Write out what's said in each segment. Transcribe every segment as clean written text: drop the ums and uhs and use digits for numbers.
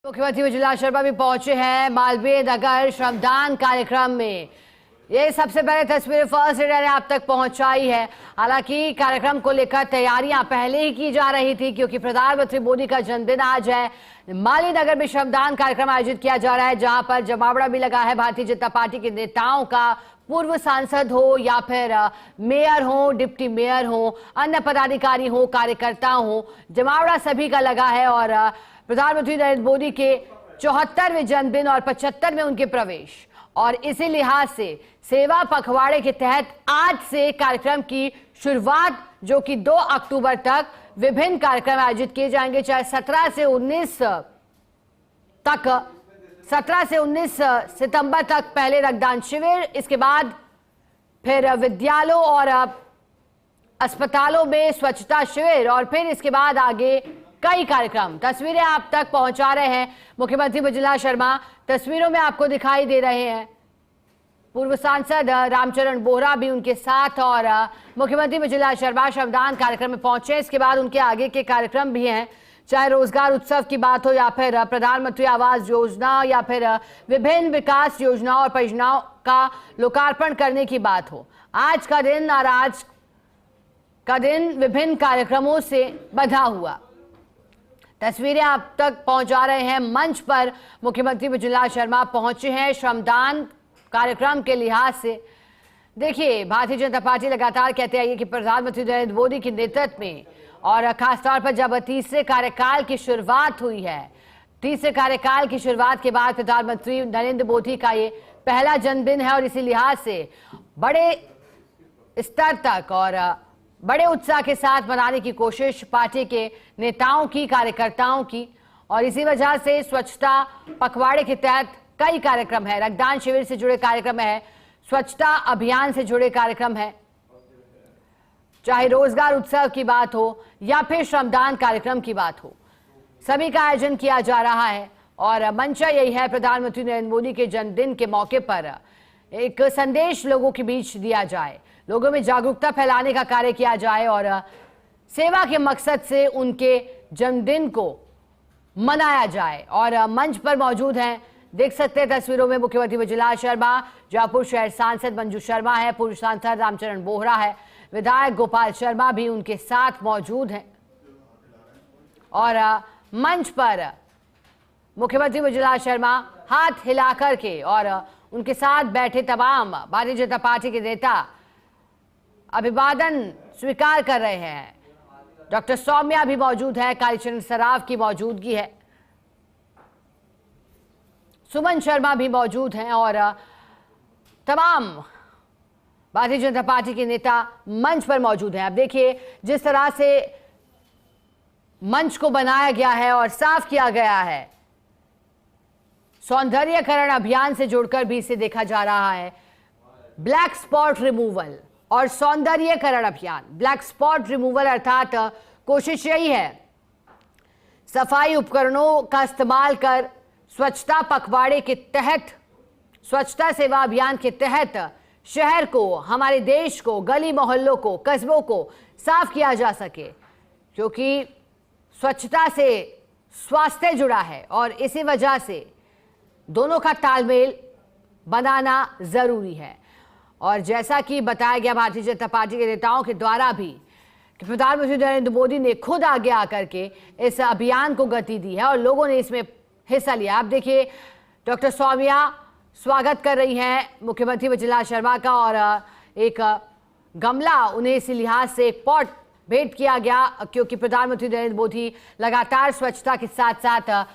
मुख्यमंत्री विजय शर्मा भी पहुंचे हैं मालवीय नगर श्रमदान कार्यक्रम में। ये सबसे पहले तस्वीरें फर्स्ट एडिटर ने आप तक पहुंचाई है। हालांकि कार्यक्रम को लेकर तैयारियां पहले ही की जा रही थी, क्योंकि प्रधानमंत्री मोदी का जन्मदिन आज है। मालवीय नगर में श्रमदान कार्यक्रम आयोजित किया जा रहा है, जहां पर जमावड़ा भी लगा है भारतीय जनता पार्टी के नेताओं का। पूर्व सांसद हो या फिर मेयर हो, डिप्टी मेयर हो, अन्य पदाधिकारी हो, कार्यकर्ता हो, जमावड़ा सभी का लगा है। और प्रधानमंत्री नरेंद्र मोदी के 74वें जन्मदिन और 75 में उनके प्रवेश, और इसी लिहाज से सेवा पखवाड़े के तहत आज से कार्यक्रम की शुरुआत, जो कि 2 अक्टूबर तक विभिन्न कार्यक्रम आयोजित किए जाएंगे, चाहे 17 से 19 सितंबर तक पहले रक्तदान शिविर, इसके बाद फिर विद्यालयों और अस्पतालों में स्वच्छता शिविर, और फिर इसके बाद आगे कई कार्यक्रम। तस्वीरें आप तक पहुंचा रहे हैं मुख्यमंत्री विजय शर्मा। तस्वीरों में आपको दिखाई दे रहे हैं पूर्व सांसद रामचरण बोहरा भी उनके साथ, और मुख्यमंत्री विजय शर्मा श्रमदान कार्यक्रम में पहुंचे। इसके बाद उनके आगे के कार्यक्रम भी हैं, चाहे रोजगार उत्सव की बात हो या फिर प्रधानमंत्री आवास योजना या फिर विभिन्न विकास योजनाओं और परियोजनाओं का लोकार्पण करने की बात हो। आज का दिन और आज का दिन विभिन्न कार्यक्रमों से बंधा हुआ। तस्वीरें आप तक पहुंचा रहे हैं। मंच पर मुख्यमंत्री विजय शर्मा पहुंचे हैं श्रमदान कार्यक्रम के लिहाज से। देखिए, भारतीय जनता पार्टी लगातार कहते आई है कि प्रधानमंत्री नरेंद्र मोदी के नेतृत्व में, और खासतौर पर जब तीसरे कार्यकाल की शुरुआत हुई है, तीसरे कार्यकाल की शुरुआत के बाद प्रधानमंत्री नरेंद्र मोदी का ये पहला जन्मदिन है, और इसी लिहाज से बड़े स्तर तक और बड़े उत्साह के साथ मनाने की कोशिश पार्टी के नेताओं की, कार्यकर्ताओं की। और इसी वजह से स्वच्छता पखवाड़े के तहत कई कार्यक्रम है, रक्तदान शिविर से जुड़े कार्यक्रम है, स्वच्छता अभियान से जुड़े कार्यक्रम है, चाहे रोजगार उत्सव की बात हो या फिर श्रमदान कार्यक्रम की बात हो, सभी का आयोजन किया जा रहा है। और मंशा यही है, प्रधानमंत्री नरेंद्र मोदी के जन्मदिन के मौके पर एक संदेश लोगों के बीच दिया जाए, लोगों में जागरूकता फैलाने का कार्य किया जाए, और सेवा के मकसद से उनके जन्मदिन को मनाया जाए। और मंच पर मौजूद हैं, देख सकते हैं तस्वीरों में, मुख्यमंत्री विजय शर्मा, जयपुर शहर सांसद मंजू शर्मा है, पूर्व सांसद रामचरण बोहरा है, विधायक गोपाल शर्मा भी उनके साथ मौजूद हैं। और मंच पर मुख्यमंत्री विजय शर्मा हाथ हिलाकर के और उनके साथ बैठे तमाम भारतीय जनता पार्टी के नेता अभिवादन स्वीकार कर रहे हैं। डॉक्टर सौम्या भी मौजूद है, कालीचरण सराफ की मौजूदगी है, सुमन शर्मा भी मौजूद हैं, और तमाम भारतीय जनता पार्टी के नेता मंच पर मौजूद हैं। अब देखिए, जिस तरह से मंच को बनाया गया है और साफ किया गया है, सौंदर्यकरण अभियान से जोड़कर भी इसे देखा जा रहा है। ब्लैक स्पॉट रिमूवल और सौंदर्यकरण अभियान, ब्लैक स्पॉट रिमूवल अर्थात कोशिश यही है सफाई उपकरणों का इस्तेमाल कर स्वच्छता पखवाड़े के तहत, स्वच्छता सेवा अभियान के तहत शहर को, हमारे देश को, गली मोहल्लों को, कस्बों को साफ किया जा सके, क्योंकि स्वच्छता से स्वास्थ्य जुड़ा है और इसी वजह से दोनों का तालमेल बनाना जरूरी है। और जैसा कि बताया गया भारतीय जनता पार्टी के नेताओं के द्वारा भी कि प्रधानमंत्री नरेंद्र मोदी ने खुद आगे आकर के इस अभियान को गति दी है और लोगों ने इसमें हिस्सा लिया। आप देखिए, डॉक्टर सौम्या स्वागत कर रही हैं मुख्यमंत्री विजय शर्मा का, और एक गमला उन्हें इसी लिहाज से एक पॉट भेंट किया गया, क्योंकि प्रधानमंत्री नरेंद्र मोदी लगातार स्वच्छता के साथ साथ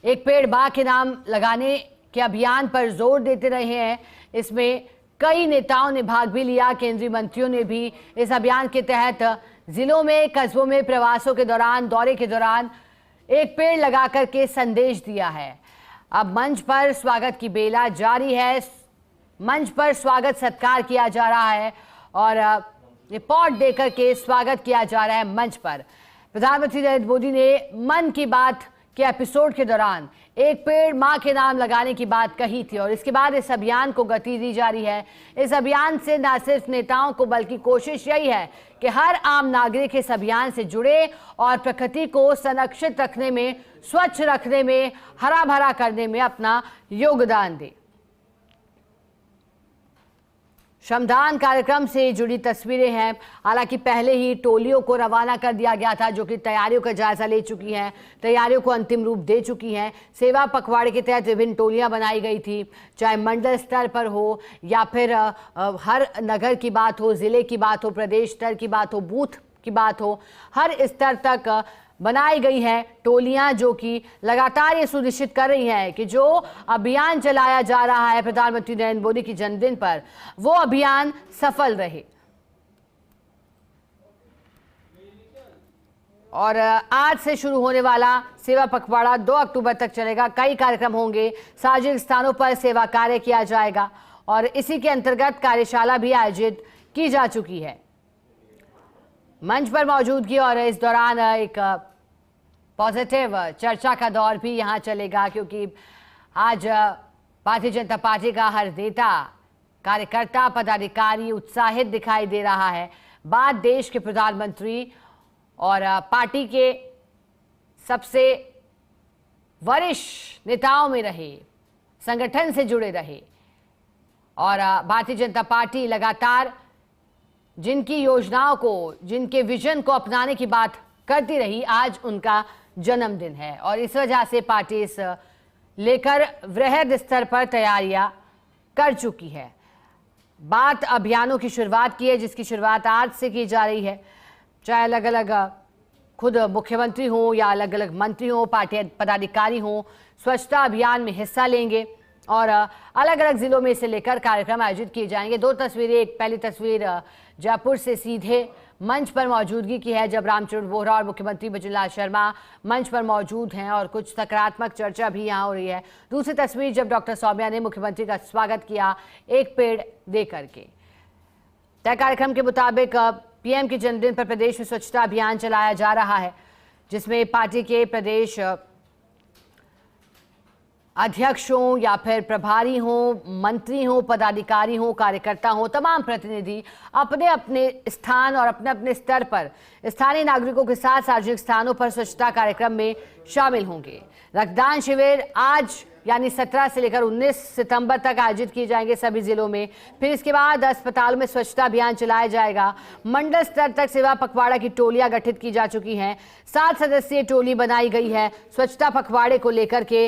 एक पेड़ मां के नाम लगाने के अभियान पर जोर देते रहे हैं। इसमें कई नेताओं ने भाग भी लिया, केंद्रीय मंत्रियों ने भी इस अभियान के तहत जिलों में, कस्बों में प्रवासों के दौरान, दौरे के दौरान एक पेड़ लगा करके संदेश दिया है। अब मंच पर स्वागत की बेला जारी है, मंच पर स्वागत सत्कार किया जा रहा है और रिपोर्ट देकर के स्वागत किया जा रहा है मंच पर। प्रधानमंत्री नरेंद्र मोदी ने मन की बात के एपिसोड के दौरान एक पेड़ मां के नाम लगाने की बात कही थी और इसके बाद इस अभियान को गति दी जा रही है। इस अभियान से न सिर्फ नेताओं को बल्कि कोशिश यही है कि हर आम नागरिक इस अभियान से जुड़े और प्रकृति को संरक्षित रखने में, स्वच्छ रखने में, हरा भरा करने में अपना योगदान दे। श्रमदान कार्यक्रम से जुड़ी तस्वीरें हैं। हालांकि पहले ही टोलियों को रवाना कर दिया गया था जो कि तैयारियों का जायजा ले चुकी हैं, तैयारियों को अंतिम रूप दे चुकी हैं। सेवा पखवाड़े के तहत विभिन्न टोलियां बनाई गई थी, चाहे मंडल स्तर पर हो या फिर हर नगर की बात हो, जिले की बात हो, प्रदेश स्तर की बात हो, बूथ की बात हो, हर स्तर तक बनाई गई है टोलियां जो कि लगातार ये सुनिश्चित कर रही हैं कि जो अभियान चलाया जा रहा है प्रधानमंत्री नरेंद्र मोदी की जन्मदिन पर, वो अभियान सफल रहे। और आज से शुरू होने वाला सेवा पखवाड़ा 2 अक्टूबर तक चलेगा। कई कार्यक्रम होंगे, सार्वजनिक स्थानों पर सेवा कार्य किया जाएगा और इसी के अंतर्गत कार्यशाला भी आयोजित की जा चुकी है। मंच पर मौजूदगी और इस दौरान एक पॉजिटिव चर्चा का दौर भी यहां चलेगा, क्योंकि आज भारतीय जनता पार्टी का हर नेता, कार्यकर्ता, पदाधिकारी उत्साहित दिखाई दे रहा है। बात देश के प्रधानमंत्री और पार्टी के सबसे वरिष्ठ नेताओं में रहे, संगठन से जुड़े रहे और भारतीय जनता पार्टी लगातार जिनकी योजनाओं को, जिनके विजन को अपनाने की बात करती रही, आज उनका जन्मदिन है और इस वजह से पार्टी इस लेकर वृहद स्तर पर तैयारियां कर चुकी है। बात अभियानों की शुरुआत की है, जिसकी शुरुआत आज से की जा रही है। चाहे अलग अलग खुद मुख्यमंत्री हो या अलग अलग मंत्री हो, पार्टी पदाधिकारी हो, स्वच्छता अभियान में हिस्सा लेंगे और अलग अलग जिलों में इसे लेकर कार्यक्रम आयोजित किए जाएंगे। 2 तस्वीरें, एक पहली तस्वीर जयपुर से सीधे मंच पर मौजूदगी की है, जब रामचंद्र बोहरा और मुख्यमंत्री भजनलाल शर्मा मंच पर मौजूद हैं और कुछ सकारात्मक चर्चा भी यहां हो रही है। दूसरी तस्वीर जब डॉक्टर सौम्या ने मुख्यमंत्री का स्वागत किया एक पेड़ दे करके। तय कार्यक्रम के मुताबिक पीएम के जन्मदिन पर प्रदेश में स्वच्छता अभियान चलाया जा रहा है, जिसमें पार्टी के प्रदेश अध्यक्ष हों या फिर प्रभारी हों, मंत्री हों, पदाधिकारी हों, कार्यकर्ता हों, तमाम प्रतिनिधि अपने अपने स्थान और अपने अपने स्तर पर स्थानीय नागरिकों के साथ सार्वजनिक स्थानों पर स्वच्छता कार्यक्रम में शामिल होंगे। रक्तदान शिविर आज यानी 17 से लेकर 19 सितंबर तक आयोजित किए जाएंगे सभी जिलों में। फिर इसके बाद अस्पतालों में स्वच्छता अभियान चलाया जाएगा। मंडल स्तर तक सेवा पखवाड़ा की टोलियां गठित की जा चुकी हैं। 7 सदस्यीय टोली बनाई गई है। स्वच्छता पखवाड़े को लेकर के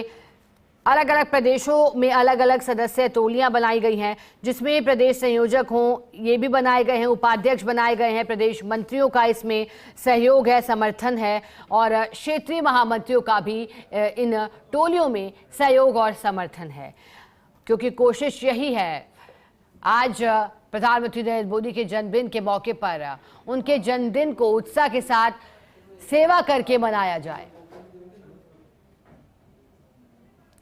अलग अलग प्रदेशों में अलग अलग सदस्य टोलियां बनाई गई हैं, जिसमें प्रदेश संयोजक हों ये भी बनाए गए हैं, उपाध्यक्ष बनाए गए हैं, प्रदेश मंत्रियों का इसमें सहयोग है, समर्थन है और क्षेत्रीय महामंत्रियों का भी इन टोलियों में सहयोग और समर्थन है, क्योंकि कोशिश यही है आज प्रधानमंत्री नरेंद्र मोदी के जन्मदिन के मौके पर उनके जन्मदिन को उत्साह के साथ सेवा करके मनाया जाए।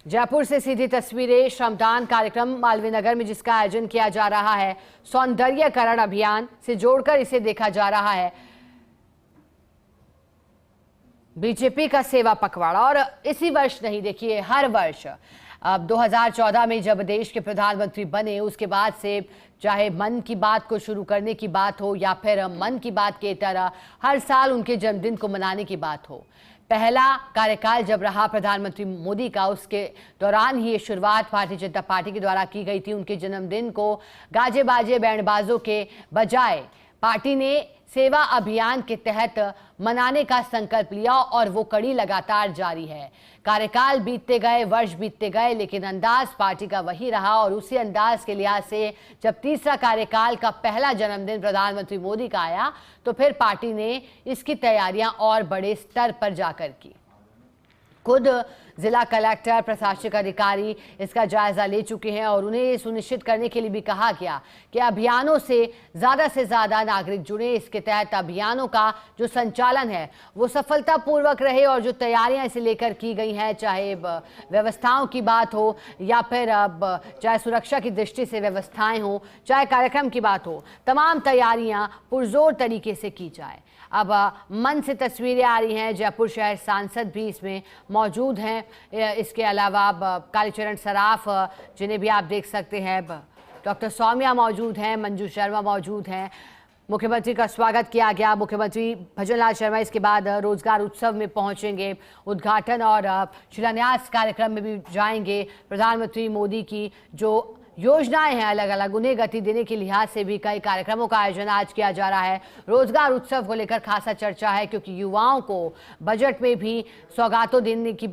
जयपुर से सीधी तस्वीरें श्रमदान कार्यक्रम मालवीय नगर में, जिसका आयोजन किया जा रहा है सौंदर्यकरण अभियान से जोड़कर इसे देखा जा रहा है बीजेपी का सेवा पखवाड़ा। और इसी वर्ष नहीं, देखिए हर वर्ष अब 2014 में जब देश के प्रधानमंत्री बने उसके बाद से चाहे मन की बात को शुरू करने की बात हो या फिर मन की बात के तरह हर साल उनके जन्मदिन को मनाने की बात हो। पहला कार्यकाल जब रहा प्रधानमंत्री मोदी का, उसके दौरान ही ये शुरुआत भारतीय जनता पार्टी के द्वारा की गई थी। उनके जन्मदिन को गाजे बाजे बैंडबाजों के बजाय पार्टी ने सेवा अभियान के तहत मनाने का संकल्प लिया और वो कड़ी लगातार जारी है। कार्यकाल बीतते गए, वर्ष बीतते गए, लेकिन अंदाज पार्टी का वही रहा और उसी अंदाज के लिहाज से जब तीसरा कार्यकाल का पहला जन्मदिन प्रधानमंत्री मोदी का आया तो फिर पार्टी ने इसकी तैयारियां और बड़े स्तर पर जाकर की। खुद जिला कलेक्टर, प्रशासनिक अधिकारी इसका जायजा ले चुके हैं और उन्हें ये सुनिश्चित करने के लिए भी कहा गया कि अभियानों से ज़्यादा नागरिक जुड़े। इसके तहत अभियानों का जो संचालन है वो सफलतापूर्वक रहे और जो तैयारियां इसे लेकर की गई हैं, चाहे व्यवस्थाओं की बात हो या फिर चाहे सुरक्षा की दृष्टि से व्यवस्थाएं हो, चाहे कार्यक्रम की बात हो, तमाम तैयारियां पुरजोर तरीके से की जाए। अब मन से तस्वीरें आ रही हैं, जयपुर शहर सांसद भी इसमें मौजूद हैं। इसके अलावा कालीचरण सराफ जिन्हें भी आप देख सकते हैं, डॉक्टर सौम्या मौजूद हैं, मंजू शर्मा मौजूद हैं। मुख्यमंत्री का स्वागत किया गया। मुख्यमंत्री भजनलाल शर्मा इसके बाद रोजगार उत्सव में पहुंचेंगे, उद्घाटन और शिलान्यास कार्यक्रम में भी जाएंगे। प्रधानमंत्री मोदी की जो योजनाएं हैं अलग अलग, उन्हें गति देने के लिहाज से भी कई कार्यक्रमों का आयोजन आज किया जा रहा है। रोजगार उत्सव को लेकर खासा चर्चा है क्योंकि युवाओं को बजट में भी सौगात देने की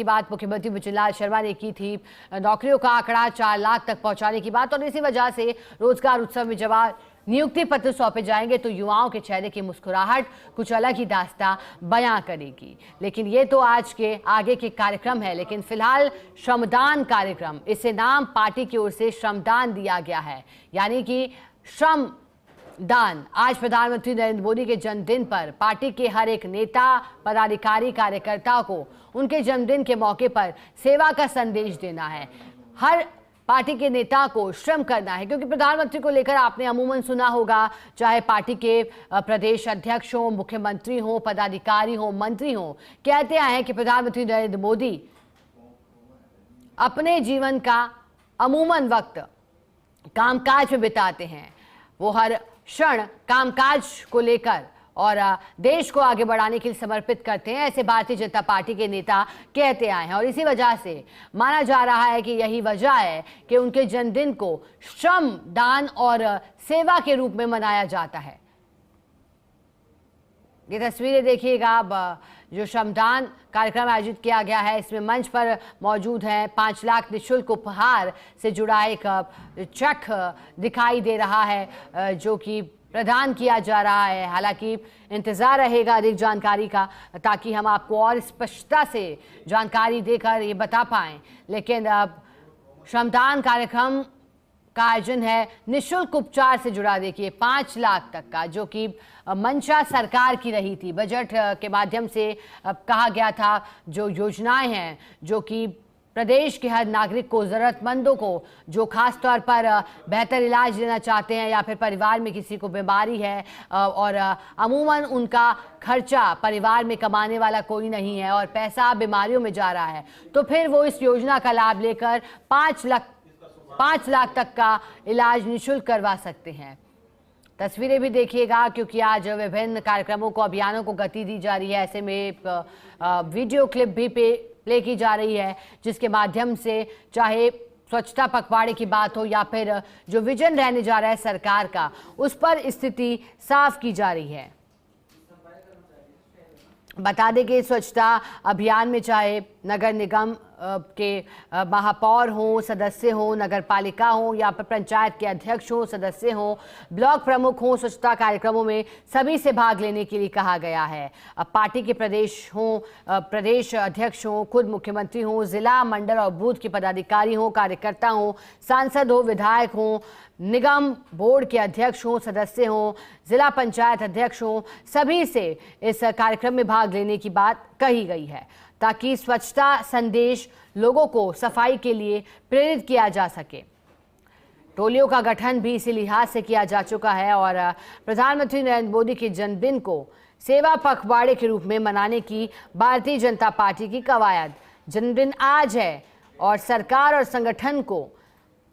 बात मुख्यमंत्री भजनलाल शर्मा ने की थी। नौकरियों का आंकड़ा 4 लाख तक पहुंचाने की बात, और इसी वजह से रोजगार उत्सव में जब नियुक्ति पत्र सौंपे जाएंगे तो युवाओं के चेहरे की मुस्कुराहट कुछ अलग ही दास्तां बयां करेगी। लेकिन ये तो आज के आगे के कार्यक्रम है। लेकिन फिलहाल श्रमदान कार्यक्रम, इसे नाम पार्टी की ओर से श्रमदान दिया गया है, यानी कि श्रम दान। आज प्रधानमंत्री नरेंद्र मोदी के जन्मदिन पर पार्टी के हर एक नेता, पदाधिकारी, कार्यकर्ता को उनके जन्मदिन के मौके पर सेवा का संदेश देना है। हर पार्टी के नेता को श्रम करना है, क्योंकि प्रधानमंत्री को लेकर आपने अमूमन सुना होगा, चाहे पार्टी के प्रदेश अध्यक्ष हो, मुख्यमंत्री हो, पदाधिकारी हो, मंत्री हो, कहते आए हैं कि प्रधानमंत्री नरेंद्र मोदी अपने जीवन का अमूमन वक्त कामकाज में बिताते हैं। वो हर क्षण कामकाज को लेकर और देश को आगे बढ़ाने के लिए समर्पित करते हैं, ऐसे भारतीय जनता पार्टी के नेता कहते आए हैं। और इसी वजह से माना जा रहा है कि यही वजह है कि उनके जन्मदिन को श्रम दान और सेवा के रूप में मनाया जाता है। ये तस्वीरें देखिएगा, जो श्रमदान कार्यक्रम आयोजित किया गया है, इसमें मंच पर मौजूद हैं 5 लाख निःशुल्क उपहार से जुड़ा एक चेक दिखाई दे रहा है जो कि प्रदान किया जा रहा है। हालांकि इंतजार रहेगा अधिक जानकारी का, ताकि हम आपको और स्पष्टता से जानकारी देकर ये बता पाएं। लेकिन अब श्रमदान कार्यक्रम का आयोजन है निःशुल्क उपचार से जुड़ा, देखिए 5 लाख तक का, जो कि मंशा सरकार की रही थी। बजट के माध्यम से कहा गया था जो योजनाएं हैं, जो कि प्रदेश के हर नागरिक को, ज़रूरतमंदों को, जो खास तौर पर बेहतर इलाज लेना चाहते हैं या फिर परिवार में किसी को बीमारी है और अमूमन उनका खर्चा परिवार में कमाने वाला कोई नहीं है और पैसा बीमारियों में जा रहा है, तो फिर वो इस योजना का लाभ लेकर 5 लाख तक का इलाज निःशुल्क करवा सकते हैं। तस्वीरें भी देखिएगा, क्योंकि आज विभिन्न कार्यक्रमों को, अभियानों को गति दी जा रही है। ऐसे में वीडियो क्लिप भी प्ले की जा रही है, जिसके माध्यम से चाहे स्वच्छता पखवाड़े की बात हो या फिर जो विजन रहने जा रहा है सरकार का, उस पर स्थिति साफ की जा रही है। बता दें कि स्वच्छता अभियान में चाहे नगर निगम के महापौर हो, सदस्य हो, नगर पालिका हो या फिर पंचायत के अध्यक्ष हो, सदस्य हो, ब्लॉक प्रमुख हो, स्वच्छता कार्यक्रमों में सभी से भाग लेने के लिए कहा गया है। अब पार्टी के प्रदेश अध्यक्ष हो, खुद मुख्यमंत्री हो, जिला, मंडल और बूथ के पदाधिकारी हो, कार्यकर्ता हो, सांसद हो, विधायक हो, निगम बोर्ड के अध्यक्ष हो, सदस्य हो, जिला पंचायत अध्यक्ष हो, सभी से इस कार्यक्रम में भाग लेने की बात कही गई है, ताकि स्वच्छता संदेश लोगों को सफाई के लिए प्रेरित किया जा सके। टोलियों का गठन भी इसी लिहाज से किया जा चुका है और प्रधानमंत्री नरेंद्र मोदी के जन्मदिन को सेवा पखवाड़े के रूप में मनाने की भारतीय जनता पार्टी की कवायद। जन्मदिन आज है और सरकार और संगठन को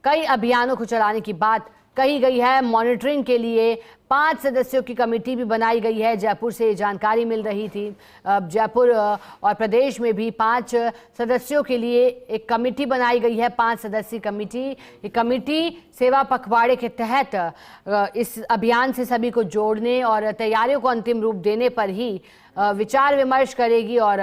कई अभियानों को चलाने की बात कही गई है। मॉनिटरिंग के लिए 5 सदस्यों की कमेटी भी बनाई गई है। जयपुर से जानकारी मिल रही थी। जयपुर और प्रदेश में भी 5 सदस्यों के लिए एक कमेटी बनाई गई है, 5 सदस्यीय कमेटी। ये कमेटी सेवा पखवाड़े के तहत इस अभियान से सभी को जोड़ने और तैयारियों को अंतिम रूप देने पर ही विचार विमर्श करेगी और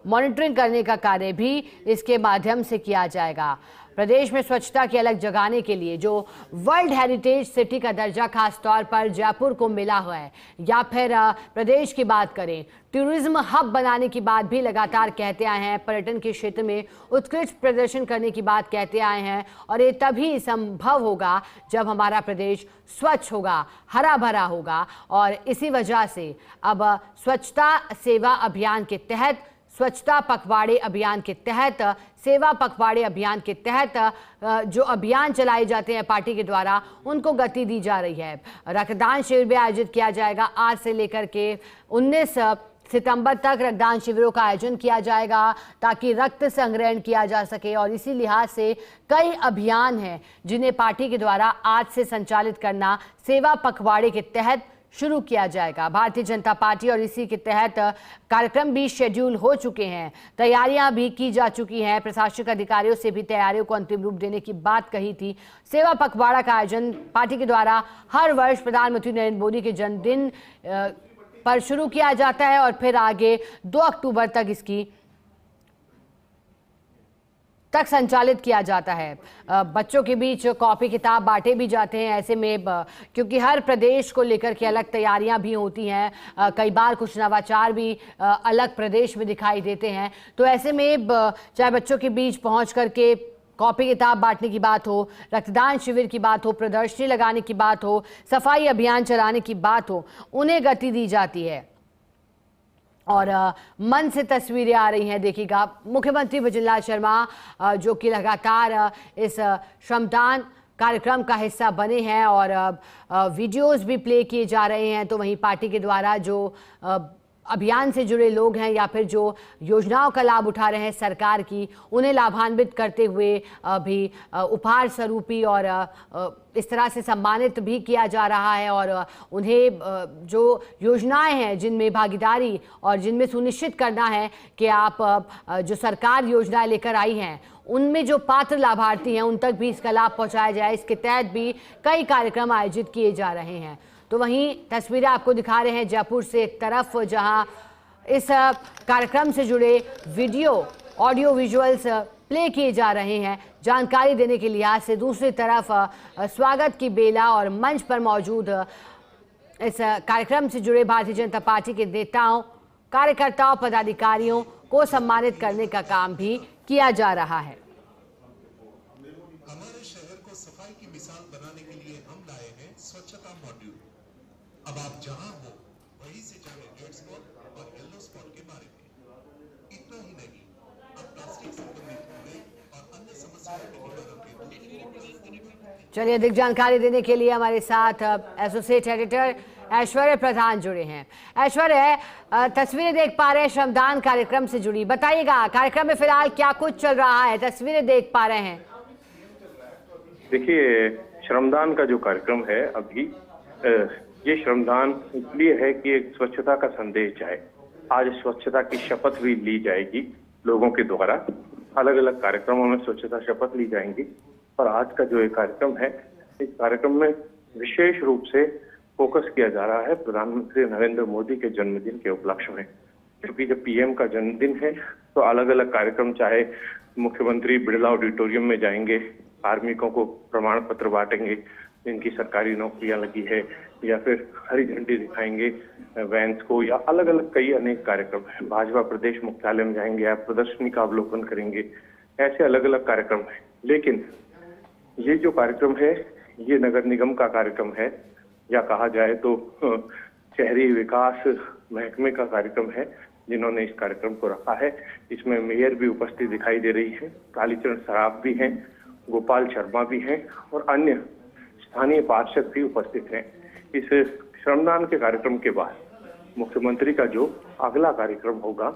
मॉनिटरिंग करने का कार्य भी इसके माध्यम से किया जाएगा। प्रदेश में स्वच्छता की अलग जगाने के लिए जो वर्ल्ड हेरिटेज सिटी का दर्जा खास तौर पर जयपुर को मिला हुआ है, या फिर प्रदेश की बात करें, टूरिज्म हब बनाने की बात भी लगातार कहते आए हैं, पर्यटन के क्षेत्र में उत्कृष्ट प्रदर्शन करने की बात कहते आए हैं। और ये तभी संभव होगा जब हमारा प्रदेश स्वच्छ होगा, हरा भरा होगा। और इसी वजह से अब स्वच्छता सेवा अभियान के तहत, स्वच्छता पखवाड़े अभियान के तहत, सेवा पखवाड़े अभियान के तहत जो अभियान चलाए जाते हैं पार्टी के द्वारा, उनको गति दी जा रही है। रक्तदान शिविर भी आयोजित किया जाएगा। आज से लेकर के 19 सितंबर तक रक्तदान शिविरों का आयोजन किया जाएगा ताकि रक्त संग्रहण किया जा सके। और इसी लिहाज से कई अभियान हैं जिन्हें पार्टी के द्वारा आज से संचालित करना सेवा पखवाड़े के तहत शुरू किया जाएगा। भारतीय जनता पार्टी और इसी के तहत कार्यक्रम भी शेड्यूल हो चुके हैं, तैयारियां भी की जा चुकी हैं। प्रशासनिक अधिकारियों से भी तैयारियों को अंतिम रूप देने की बात कही थी। सेवा पखवाड़ा का आयोजन पार्टी के द्वारा हर वर्ष प्रधानमंत्री नरेंद्र मोदी के जन्मदिन पर शुरू किया जाता है और फिर आगे 2 अक्टूबर तक संचालित किया जाता है। बच्चों के बीच कॉपी किताब बांटे भी जाते हैं। ऐसे में क्योंकि हर प्रदेश को लेकर के अलग तैयारियां भी होती हैं, कई बार कुछ नवाचार भी अलग प्रदेश में दिखाई देते हैं, तो ऐसे में चाहे बच्चों के बीच पहुंच करके कॉपी किताब बांटने की बात हो, रक्तदान शिविर की बात हो, प्रदर्शनी लगाने की बात हो, सफाई अभियान चलाने की बात हो, उन्हें गति दी जाती है। और मन से तस्वीरें आ रही हैं, देखिएगा मुख्यमंत्री भजनलाल शर्मा जो कि लगातार इस श्रमदान कार्यक्रम का हिस्सा बने हैं और वीडियोस भी प्ले किए जा रहे हैं। तो वहीं पार्टी के द्वारा जो अभियान से जुड़े लोग हैं या फिर जो योजनाओं का लाभ उठा रहे हैं सरकार की, उन्हें लाभान्वित करते हुए भी उपहार स्वरूपी और इस तरह से सम्मानित भी किया जा रहा है। और उन्हें जो योजनाएं हैं जिनमें भागीदारी और जिनमें सुनिश्चित करना है कि आप जो सरकार योजनाएं लेकर आई हैं उनमें जो पात्र लाभार्थी हैं उन तक भी इसका लाभ पहुंचाया जाए, इसके तहत भी कई कार्यक्रम आयोजित किए जा रहे हैं। तो वहीं तस्वीरें आपको दिखा रहे हैं जयपुर से एक तरफ, जहां इस कार्यक्रम से जुड़े वीडियो ऑडियो विजुअल्स प्ले किए जा रहे हैं जानकारी देने के लिहाज से। दूसरी तरफ स्वागत की बेला और मंच पर मौजूद इस कार्यक्रम से जुड़े भारतीय जनता पार्टी के नेताओं, कार्यकर्ताओं, पदाधिकारियों को सम्मानित करने का काम भी किया जा रहा है। हमारे शहर को सफाई की मिसाल बनाने के लिए हम लाए हैं स्वच्छता मॉड्यूल। अब आप जहां हो वहीं से जाने रेड स्पॉट और येलो स्पॉट के बारे में। इतना ही नहीं, अब प्लास्टिक संबंधित कूड़े और अन्य समस्याओं के निवारण के। चलिए, अधिक जानकारी देने के लिए हमारे साथ एसोसिएट एडिटर ऐश्वर्य प्रधान जुड़े हैं। ऐश्वर्य, तस्वीरें देख पा रहे हैं श्रमदान कार्यक्रम से जुड़ी, बताइएगा कार्यक्रम में फिलहाल क्या कुछ चल रहा है, तस्वीरें देख पा रहे हैं। देखिए, श्रमदान का जो कार्यक्रम है अभी, ये श्रमदान इसलिए है कि एक स्वच्छता का संदेश जाए। आज स्वच्छता की शपथ भी ली जाएगी लोगों के द्वारा, अलग अलग कार्यक्रमों में स्वच्छता शपथ ली जाएंगी। और आज का जो ये कार्यक्रम है, इस कार्यक्रम में विशेष रूप से फोकस किया जा रहा है प्रधानमंत्री नरेंद्र मोदी के जन्मदिन के उपलक्ष्य में। क्योंकि जब पीएम का जन्मदिन है तो अलग अलग कार्यक्रम, चाहे मुख्यमंत्री बिड़ला ऑडिटोरियम में जाएंगे, कार्मिकों को प्रमाण पत्र बांटेंगे जिनकी सरकारी नौकरियां लगी है, या फिर हरी झंडी दिखाएंगे वैन्स को, या अलग अलग कई अनेक कार्यक्रम है। भाजपा प्रदेश मुख्यालय में जाएंगे, या प्रदर्शनी का अवलोकन करेंगे, ऐसे अलग अलग कार्यक्रम है। लेकिन ये जो कार्यक्रम है ये नगर निगम का कार्यक्रम है, या कहा जाए तो शहरी विकास महकमे का कार्यक्रम है जिन्होंने इस कार्यक्रम को रखा है। इसमें मेयर भी उपस्थित दिखाई दे रही है, कालीचरण सराफ भी हैं, गोपाल शर्मा भी हैं और अन्य स्थानीय पार्षद भी उपस्थित हैं। इस श्रमदान के कार्यक्रम के बाद मुख्यमंत्री का जो अगला कार्यक्रम होगा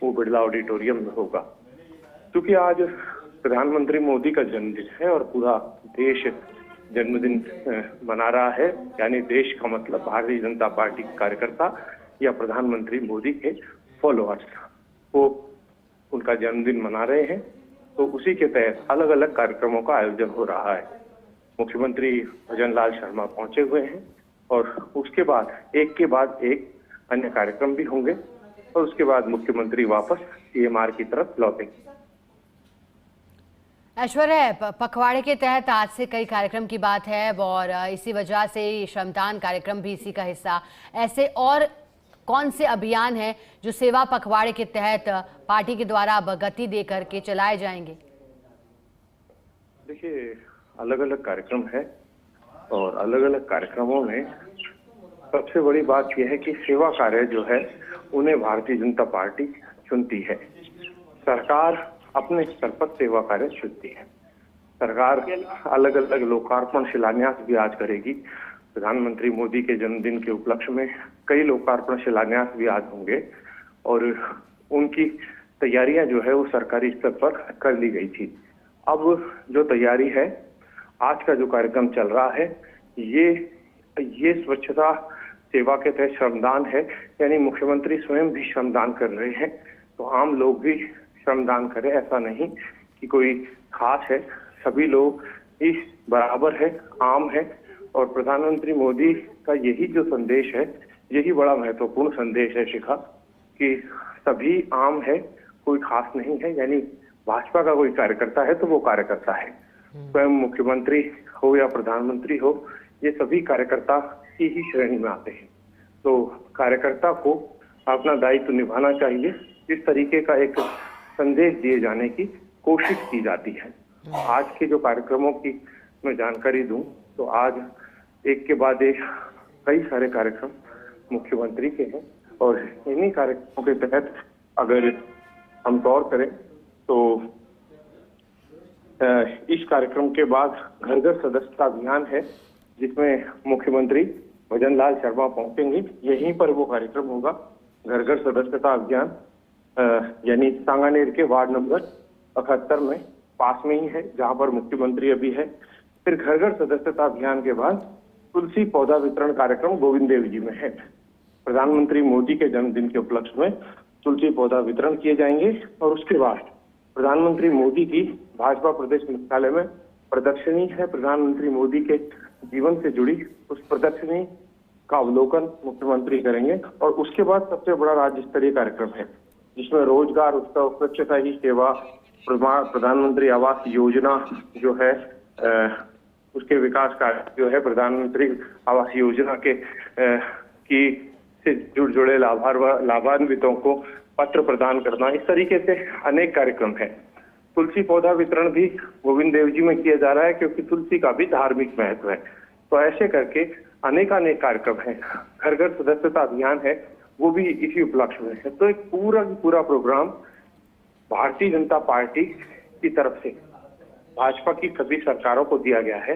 वो बिड़ला ऑडिटोरियम में होगा। क्योंकि आज प्रधानमंत्री मोदी का जन्मदिन है और पूरा देश जन्मदिन मना रहा है, यानी देश का मतलब भारतीय जनता पार्टी के कार्यकर्ता या प्रधानमंत्री मोदी के फॉलोअर्स वो उनका जन्मदिन मना रहे हैं। तो उसी के तहत अलग अलग कार्यक्रमों का आयोजन हो रहा है। मुख्यमंत्री भजनलाल शर्मा पहुंचे हुए हैं और उसके बाद एक अन्य कार्यक्रम भी होंगे और उसके बाद मुख्यमंत्री वापस सीएमआर की तरफ लौटेंगे। ऐश्वर्या, पखवाड़े के तहत आज से कई कार्यक्रम की बात है और इसी वजह से श्रमदान कार्यक्रम भी इसी का हिस्सा। ऐसे और कौन से अभियान हैं जो सेवा पखवाड़े के तहत पार्टी के द्वारा अब गति दे करके चलाए जाएंगे? देखिए, अलग अलग कार्यक्रम है और अलग अलग कार्यक्रमों में सबसे बड़ी बात यह है कि सेवा कार्य जो है उन्हें भारतीय जनता पार्टी चुनती है। सरकार अपने स्तर पर सेवा कार्य चुनती है। सरकार अलग अलग लोकार्पण शिलान्यास भी आज करेगी। प्रधानमंत्री मोदी के जन्मदिन के उपलक्ष्य में कई लोकार्पण शिलान्यास भी आज होंगे और उनकी तैयारियां जो है वो सरकारी स्तर पर कर ली गई थी। अब जो तैयारी है, आज का जो कार्यक्रम चल रहा है, ये स्वच्छता सेवा के तहत श्रमदान है, यानी मुख्यमंत्री स्वयं भी श्रमदान कर रहे हैं, तो आम लोग भी श्रमदान करें। ऐसा नहीं कि कोई खास है, सभी लोग इस बराबर है, आम है। और प्रधानमंत्री मोदी का यही जो संदेश है, यही बड़ा महत्वपूर्ण संदेश है शिखा, कि सभी आम है, कोई खास नहीं है। यानी भाजपा का कोई कार्यकर्ता है तो वो कार्यकर्ता है, स्वयं मुख्यमंत्री हो या प्रधानमंत्री हो, ये सभी कार्यकर्ता की ही श्रेणी में आते हैं। तो कार्यकर्ता को अपना दायित्व निभाना चाहिए। इस तरीके का एक संदेश दिए जाने की कोशिश की जाती है। आज के जो कार्यक्रमों की मैं जानकारी दूं तो आज एक के बाद एक कई सारे कार्यक्रम मुख्यमंत्री के हैं और इन्हीं कार्यक्रमों के तहत अगर हम गौर करें तो इस कार्यक्रम के बाद घर घर सदस्यता अभियान है, जिसमें मुख्यमंत्री भजन लाल शर्मा पहुंचेंगे। यहीं पर वो कार्यक्रम होगा, घर घर सदस्यता अभियान, यानी सांगानेर के वार्ड नंबर 78 में, पास में ही है जहां पर मुख्यमंत्री अभी है। फिर घर घर सदस्यता अभियान के बाद तुलसी पौधा वितरण कार्यक्रम गोविंद देव जी में है। प्रधानमंत्री मोदी के जन्मदिन के उपलक्ष्य में तुलसी पौधा वितरण किए जाएंगे और उसके बाद प्रधानमंत्री मोदी की भाजपा प्रदेश मुख्यालय में प्रदर्शनी है। प्रधानमंत्री मोदी के जीवन से जुड़ी उस प्रदर्शनी का अवलोकन मुख्यमंत्री करेंगे और उसके बाद सबसे बड़ा राज्य स्तरीय कार्यक्रम है, जिसमें रोजगार उत्सव, स्वच्छता ही सेवा, प्रधानमंत्री आवास योजना जो है उसके विकास कार्य जो है, प्रधानमंत्री आवास योजना के से जुड़े लाभान्वितों को पत्र प्रदान करना, इस तरीके से अनेक कार्यक्रम है। तुलसी पौधा वितरण भी गोविंद देव जी में किया जा रहा है क्योंकि तुलसी का भी धार्मिक महत्व है। तो ऐसे करके अनेकानेक कार्यक्रम है। घर घर सदस्यता अभियान है, वो भी इसी उपलक्ष्य में है। तो एक पूरा प्रोग्राम भारतीय जनता पार्टी की तरफ से भाजपा की सभी सरकारों को दिया गया है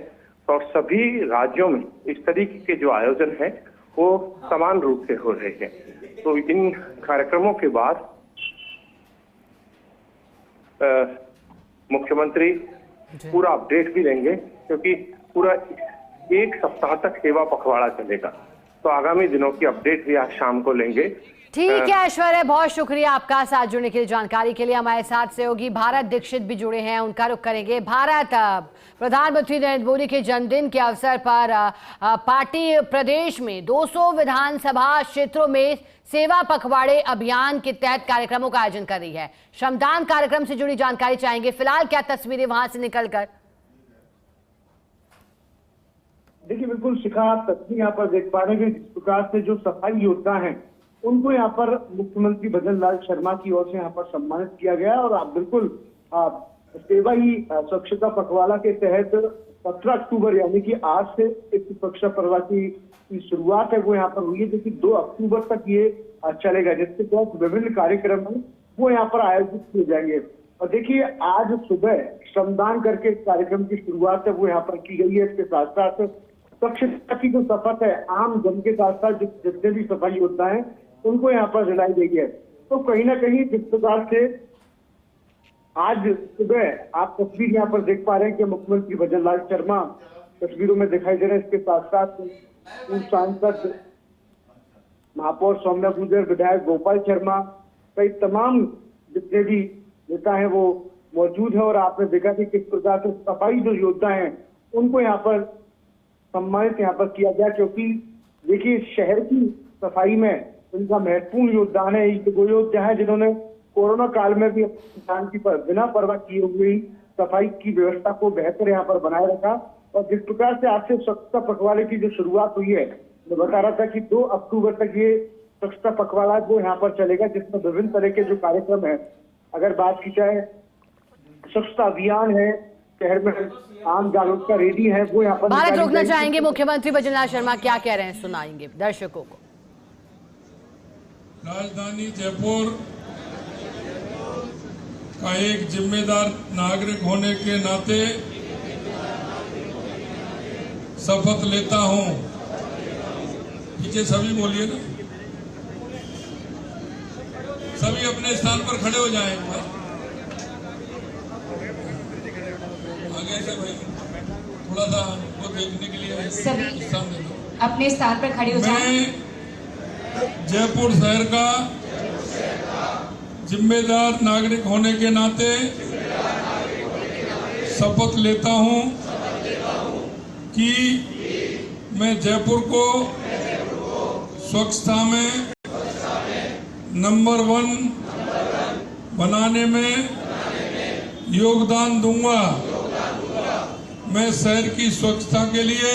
और सभी राज्यों में इस तरीके के जो आयोजन है वो समान रूप से हो रहे हैं। तो इन कार्यक्रमों के बाद मुख्यमंत्री पूरा अपडेट भी लेंगे, क्योंकि पूरा एक सप्ताह तक सेवा पखवाड़ा चलेगा। तो आगामी दिनों की अपडेट भी आज शाम को लेंगे। ठीक है ऐश्वर्या, बहुत शुक्रिया आपका साथ जुड़ने के लिए, जानकारी के लिए। हमारे साथ सहयोगी भारत दीक्षित भी जुड़े हैं, उनका रुख करेंगे। भारत, प्रधानमंत्री नरेंद्र मोदी के जन्मदिन के अवसर पर पार्टी प्रदेश में 200 विधानसभा क्षेत्रों में सेवा पखवाड़े अभियान के तहत कार्यक्रमों का आयोजन कर रही है। श्रमदान कार्यक्रम से जुड़ी जानकारी चाहेंगे। फिलहाल क्या तस्वीरें वहां से निकलकर? देखिए, बिल्कुल शिखा, आप तस्वीर यहाँ पर देख पा रहे हैं। जिस प्रकार से जो सफाई योद्धा हैं उनको यहाँ पर मुख्यमंत्री भजन लाल शर्मा की ओर से यहाँ पर सम्मानित किया गया और आप बिल्कुल सेवा ही स्वच्छता पखवाड़ा के तहत 17 अक्टूबर यानी कि आज से इस स्वच्छता पखवाड़ा की शुरुआत है वो यहाँ पर हुई है, जो कि 2 अक्टूबर तक ये चलेगा, जिसके तहत विभिन्न कार्यक्रम वो यहाँ पर आयोजित किए जाएंगे। और देखिए, आज सुबह श्रमदान करके कार्यक्रम की शुरुआत है वो यहाँ पर की गई है। इसके साथ साथ स्वच्छता की जो शपथ है आम जन के साथ साथ जितने भी सफाई योद्धा हैं उनको यहाँ पर दिलाई गई है। तो कहीं ना कहीं जिस प्रकार से आज सुबह आप तस्वीर यहाँ पर देख पा रहे हैं कि मुख्यमंत्री भजन लाल शर्मा तस्वीरों में दिखाई दे रहे हैं। इसके साथ साथ पूर्व सांसद महापौर सौम्या गुर्जर, विधायक गोपाल शर्मा, कई तमाम जितने भी नेता हैं वो मौजूद है। और आपने देखा कि किस प्रकार से सफाई जो योद्धा हैं उनको यहाँ पर सम्मानित यहाँ पर किया गया, क्योंकि देखिए शहर की सफाई में उनका महत्वपूर्ण योगदान है। वो योद्धा है जिन्होंने कोरोना काल में भी जान की बिना परवाह किए हुए सफाई की व्यवस्था को बेहतर यहाँ पर बनाए रखा। और जिस प्रकार से आज से स्वच्छता पखवाड़े की जो शुरुआत हुई है, मैं बता रहा था कि 2 अक्टूबर तक ये स्वच्छता पखवाड़ा वो यहाँ पर चलेगा, जिसमें विभिन्न तरह के जो कार्यक्रम है, अगर बात की जाए स्वच्छता अभियान है, शहर में आम जागरूकता रैली है, वो यहाँ पर भारत निकाली रोकना जाएगी। चाहेंगे मुख्यमंत्री भजनलाल शर्मा, क्या कह रहे हैं सुनाएंगे दर्शकों को। राजधानी जयपुर का एक जिम्मेदार नागरिक होने के नाते शपथ लेता हूं। पीछे सभी बोलिए ना, सभी अपने स्थान पर खड़े हो जाएं। आगे से भाई थोड़ा सा वो देखने के लिए सभी स्थान दे दो। अपने स्थान पर खड़े हो जाएं। मैं जयपुर शहर का जिम्मेदार नागरिक होने के नाते शपथ लेता हूं कि मैं जयपुर को स्वच्छता में नंबर 1 बनाने में योगदान दूंगा। मैं शहर की स्वच्छता के लिए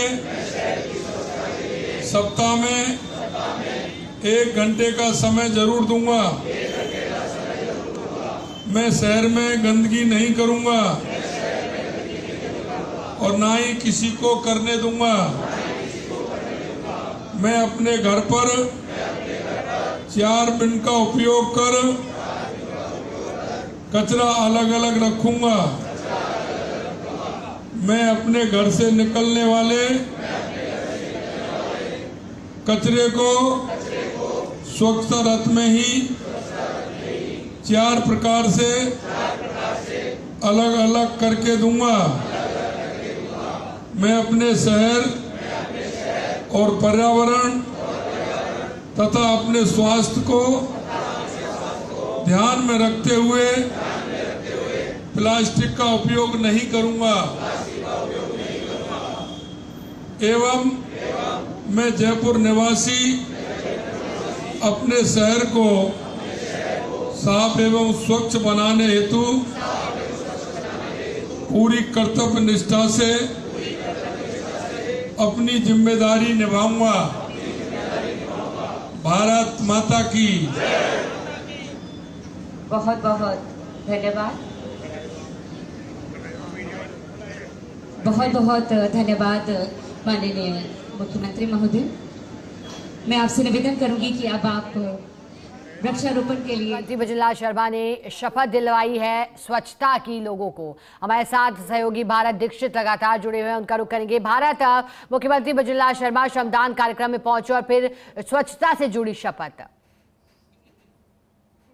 सप्ताह में 1 घंटे का समय जरूर दूंगा। मैं शहर में गंदगी नहीं करूंगा और ना ही किसी को करने दूंगा। मैं अपने घर पर 4 बिन का उपयोग कर कचरा अलग अलग रखूंगा। मैं अपने घर से निकलने वाले कचरे को स्वच्छता रथ में ही 4 प्रकार से अलग अलग करके दूंगा। मैं अपने शहर और पर्यावरण तथा अपने स्वास्थ्य को ध्यान में रखते हुए प्लास्टिक का उपयोग नहीं करूंगा एवं मैं जयपुर निवासी अपने शहर को साफ एवं स्वच्छ बनाने हेतु पूरी कर्तव्य निष्ठा से अपनी जिम्मेदारी निभाऊंगा। भारत माता की बहुत बहुत धन्यवाद। बहुत बहुत धन्यवाद माननीय मुख्यमंत्री महोदय। मैं आपसे निवेदन करूंगी कि अब आप वृक्षारोपण के लिए मुख्यमंत्री भजनलाल शर्मा ने शपथ दिलवाई है स्वच्छता की लोगों को। हमारे साथ सहयोगी भारत दीक्षित लगातार जुड़े हुए हैं, उनका रुख करेंगे। भारत, मुख्यमंत्री भजनलाल शर्मा श्रमदान कार्यक्रम में पहुंचे और फिर स्वच्छता से जुड़ी शपथ।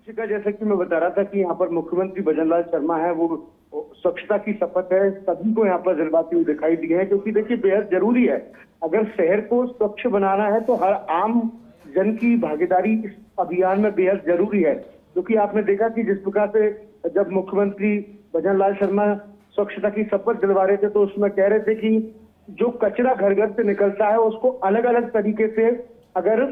जैसा कि मैं बता रहा था कि यहाँ पर मुख्यमंत्री भजनलाल शर्मा है, वो स्वच्छता की शपथ है, सभी को यहाँ पर दिलवाते हुए दिखाई दिए हैं। क्योंकि देखिए बेहद जरूरी है, अगर शहर को स्वच्छ बनाना है तो हर आम जन की भागीदारी इस अभियान में बेहद जरूरी है। क्योंकि आपने देखा कि जिस प्रकार से जब मुख्यमंत्री भजनलाल शर्मा स्वच्छता की शपथ दिलवा रहे थे तो उसमें कह रहे थे कि जो कचरा घर घर से निकलता है उसको अलग अलग तरीके से अगर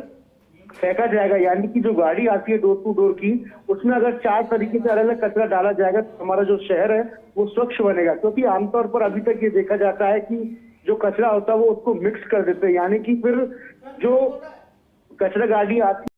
फेंका जाएगा, यानी कि जो गाड़ी आती है डोर टू डोर की, उसमें अगर 4 तरीके से अलग अलग कचरा डाला जाएगा तो हमारा जो शहर है वो स्वच्छ बनेगा। क्योंकि आमतौर पर अभी तक ये देखा जाता है कि जो कचरा होता है वो उसको मिक्स कर देते हैं, यानी कि फिर जो कचरा गाड़ी आती